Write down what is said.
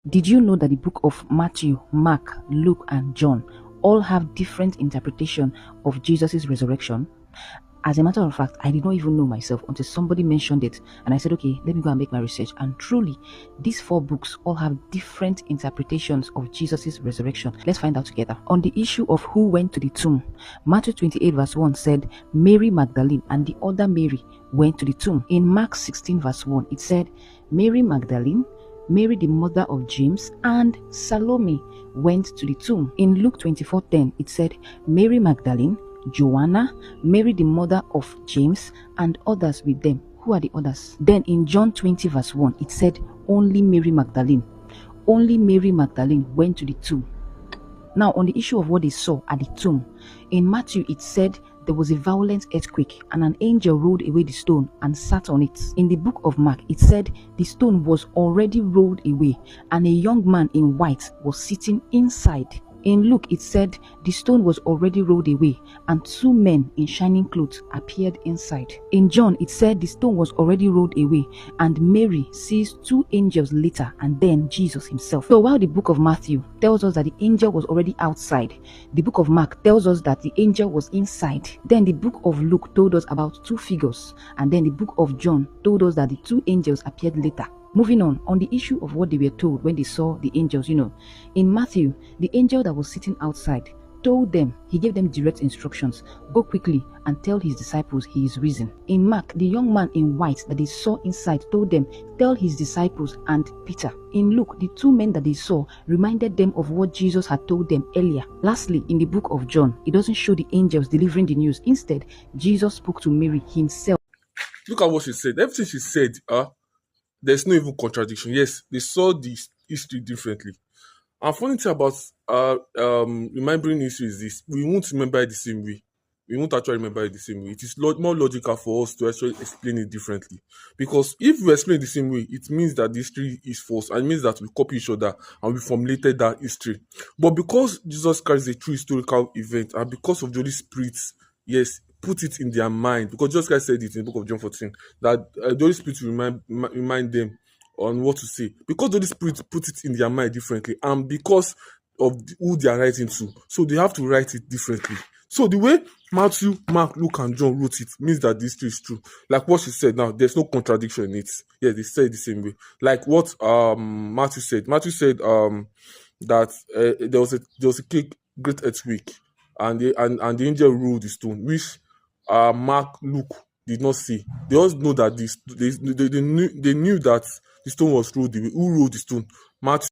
Did you know that the book of Matthew, Mark, Luke, and John all have different interpretation of Jesus' resurrection? As a matter of fact, I did not even know myself until somebody mentioned it, and I said, okay, let me go and make my research. And truly, these 4 books all have different interpretations of Jesus' resurrection. Let's find out together. On the issue of who went to the tomb, Matthew 28 verse 1 said, Mary Magdalene and the other Mary went to the tomb. In Mark 16 verse 1, it said, Mary Magdalene, Mary the mother of James, and Salome went to the tomb. In Luke 24:10, it said, Mary Magdalene, Joanna, Mary the mother of James, and others with them. Who are the others? Then in John 20 verse 1, it said, only Mary Magdalene. Only Mary Magdalene went to the tomb. Now, on the issue of what they saw at the tomb, in Matthew it said there was a violent earthquake and an angel rolled away the stone and sat on it. In the book of Mark, it said the stone was already rolled away and a young man in white was sitting inside. In Luke, it said the stone was already rolled away and 2 men in shining clothes appeared inside. In John, it said the stone was already rolled away and Mary sees 2 angels later and then Jesus himself. So while the book of Matthew tells us that the angel was already outside, the book of Mark tells us that the angel was inside. Then the book of Luke told us about 2 figures, and then the book of John told us that the 2 angels appeared later. Moving on the issue of what they were told when they saw the angels, in Matthew, the angel that was sitting outside told them, he gave them direct instructions, go quickly and tell his disciples he is risen. In Mark, the young man in white that they saw inside told them, tell his disciples and Peter. In Luke, the 2 men that they saw reminded them of what Jesus had told them earlier. Lastly, in the book of John, it doesn't show the angels delivering the news. Instead, Jesus spoke to Mary himself. Look at what she said. Everything she said, there's no even contradiction. Yes, they saw the history differently. And funny thing about remembering history is this: we won't remember it the same way. We won't actually remember it the same way. It is more logical for us to actually explain it differently. Because if we explain it the same way, it means that the history is false, and it means that we copy each other and we formulated that history. But because Jesus Christ is a true historical event, and because of the Holy Spirit, yes, put it in their mind, because Jesus Christ said it in the book of John 14, that the Holy Spirit will remind them on what to say, because the Holy Spirit put it in their mind differently, and because of who they are writing to, so they have to write it differently. So the way Matthew, Mark, Luke, and John wrote it means that this history is true. Like what she said now, there's no contradiction in it. Yeah, they said it the same way. Like what Matthew said. Matthew said that there was a great earthquake, and the angel rolled the stone, which Mark, Luke did not see. They all know that they knew that the stone was rolled away. Who rolled the stone? Matthew.